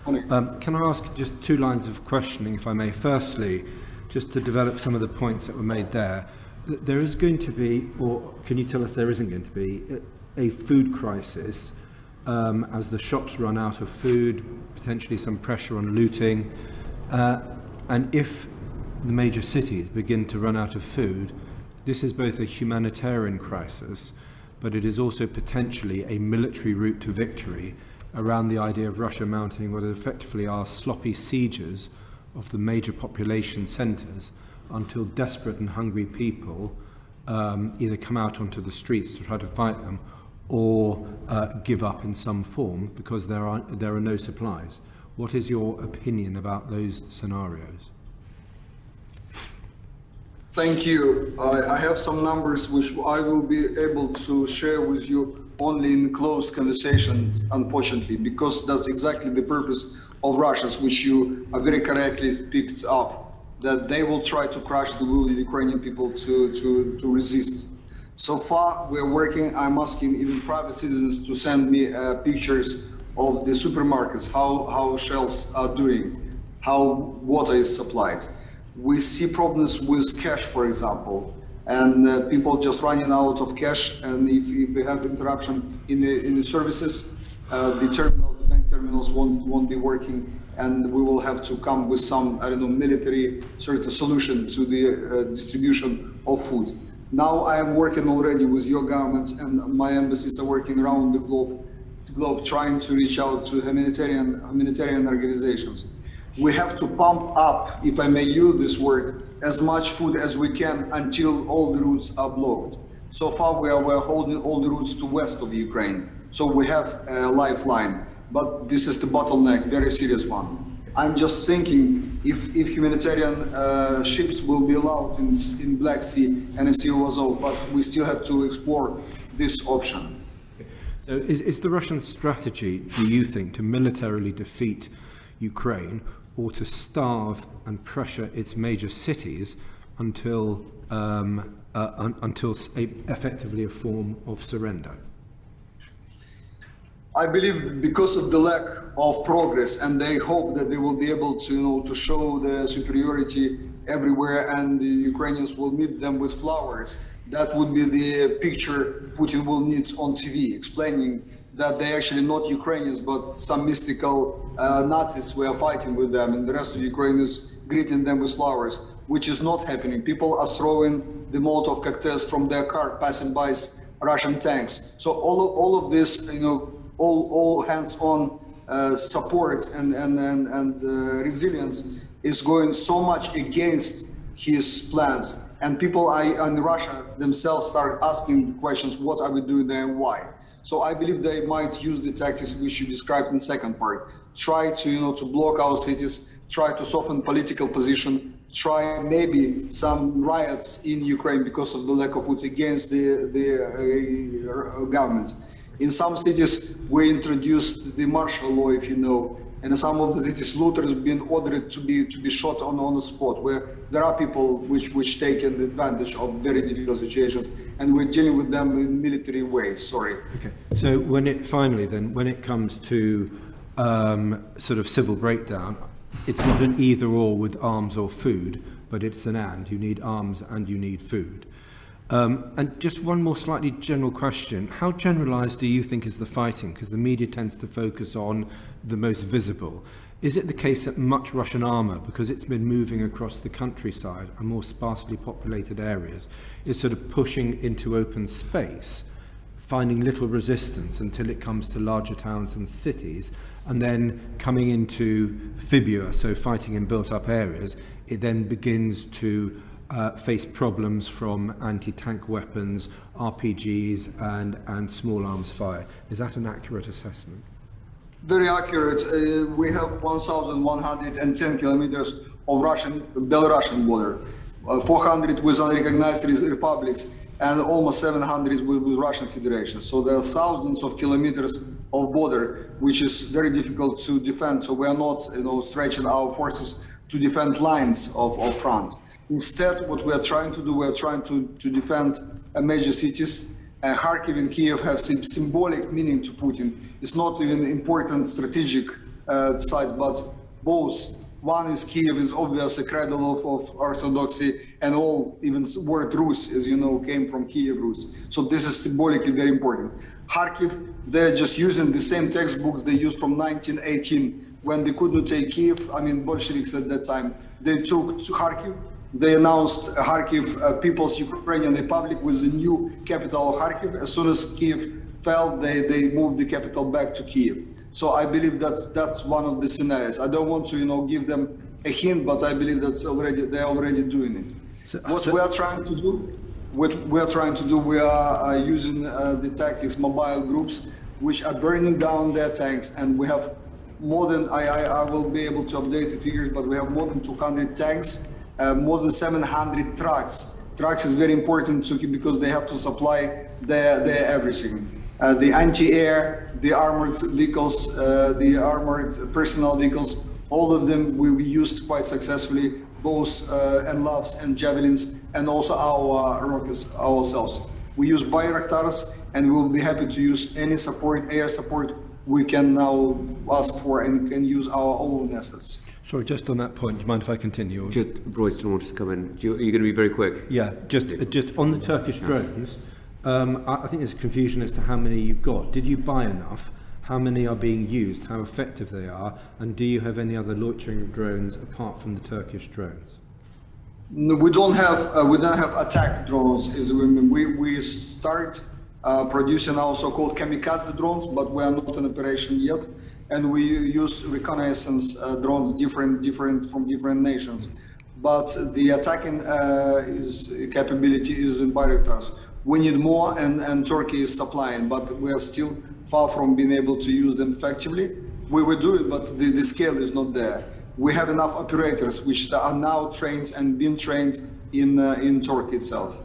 Can I ask just two lines of questioning, if I may? Firstly, just to develop some of the points that were made there, there is going to be, or can you tell us there isn't going to be, a food crisis as the shops run out of food, potentially some pressure on looting, and if the major cities begin to run out of food, this is both a humanitarian crisis, but it is also potentially a military route to victory around the idea of Russia mounting what effectively are sloppy sieges of the major population centres until desperate and hungry people either come out onto the streets to try to fight them or give up in some form because there are no supplies. What is your opinion about those scenarios? Thank you. I have some numbers which I will be able to share with you only in close conversations, unfortunately, because that's exactly the purpose of Russians, which you very correctly picked up, that they will try to crush the will of the Ukrainian people to resist. So far, we're working, I'm asking even private citizens to send me pictures of the supermarkets, how shelves are doing, how water is supplied. We see problems with cash, for example, and people just running out of cash. And if we have interruption in the services, the bank terminals won't be working, and we will have to come with some, I don't know, military sort of solution to the distribution of food. Now I am working already with your government, and my embassies are working around the globe trying to reach out to humanitarian organizations. We have to pump up, if I may use this word, as much food as we can until all the routes are blocked. So far we're holding all the routes to west of Ukraine. So we have a lifeline, but this is the bottleneck, very serious one. I'm just thinking if humanitarian ships will be allowed in Black Sea and in Sea of Azov, but we still have to explore this option. So is the Russian strategy, do you think, to militarily defeat Ukraine or to starve and pressure its major cities until effectively a form of surrender? I believe because of the lack of progress, and they hope that they will be able to, to show the superiority everywhere, and the Ukrainians will meet them with flowers. That would be the picture Putin will need on TV, explaining that they're actually not Ukrainians, but some mystical Nazis were fighting with them, and the rest of Ukraine is greeting them with flowers, which is not happening. People are throwing the Molotov cocktails from their car, passing by Russian tanks. So all of this, all hands-on support and resilience is going so much against his plans. And people in Russia themselves start asking questions, what are we doing there and why? So I believe they might use the tactics which you described in the second part. Try to, to block our cities, try to soften political position, try maybe some riots in Ukraine because of the lack of food against the government. In some cities, we introduced the martial law, if you know, and in some of the cities, looters have been ordered to be shot on the spot, where there are people which take advantage of very difficult situations, and we're dealing with them in military ways. Sorry. Okay. So when it comes to sort of civil breakdown, it's not an either or with arms or food, but it's an and. You need arms and you need food. And just one more slightly general question. How generalized do you think is the fighting? Because the media tends to focus on the most visible. Is it the case that much Russian armor, because it's been moving across the countryside and more sparsely populated areas, is sort of pushing into open space, finding little resistance until it comes to larger towns and cities, and then coming into fibula, so fighting in built-up areas, it then begins to face problems from anti-tank weapons, RPGs, and small arms fire. Is that an accurate assessment? Very accurate. We have 1,110 kilometers of Belarusian border, 400 with unrecognized republics, and almost 700 with Russian Federation. So there are thousands of kilometers of border, which is very difficult to defend. So we are not, stretching our forces to defend lines of front. Instead, what we are trying to do, we are trying to defend major cities. Kharkiv and Kiev have symbolic meaning to Putin. It's not even important strategic sides, but both. One is Kiev is obviously cradle of Orthodoxy, and all, even word Rus, as you know, came from Kiev Rus. So this is symbolically very important. Kharkiv, they're just using the same textbooks they used from 1918 when they couldn't take Kiev. I mean, Bolsheviks at that time, they took to Kharkiv. They announced Kharkiv People's Ukrainian Republic with the new capital of Kharkiv. As soon as Kiev fell, they moved the capital back to Kiev. So I believe that's one of the scenarios. I don't want to, give them a hint, but I believe they're already doing it. What we are trying to do, we are using the tactics, mobile groups, which are burning down their tanks, and we have more than, I will be able to update the figures, but we have more than 200 tanks, more than 700 trucks. Trucks is very important because they have to supply their everything. The anti-air, the armored vehicles, the armored personnel vehicles, all of them we used quite successfully, both Enlavs and Javelins, and also our rockets ourselves. We use Bayraktars, and we will be happy to use any support, air support we can now ask for, and can use our own assets. Sorry, just on that point, do you mind if I continue? Just Royston wants to come in. Are you going to be very quick? Yeah, just on the Turkish drones. I think there's confusion as to how many you've got. Did you buy enough? How many are being used? How effective they are? And do you have any other loitering drones apart from the Turkish drones? No, we don't have attack drones. We start producing our so-called kamikaze drones, but we are not in operation yet. And we use reconnaissance drones different from different nations. But the attacking capability is in Bayraktars. We need more, and Turkey is supplying, but we are still far from being able to use them effectively. We will do it, but the scale is not there. We have enough operators which are now trained and been trained in Turkey itself.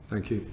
Thank you.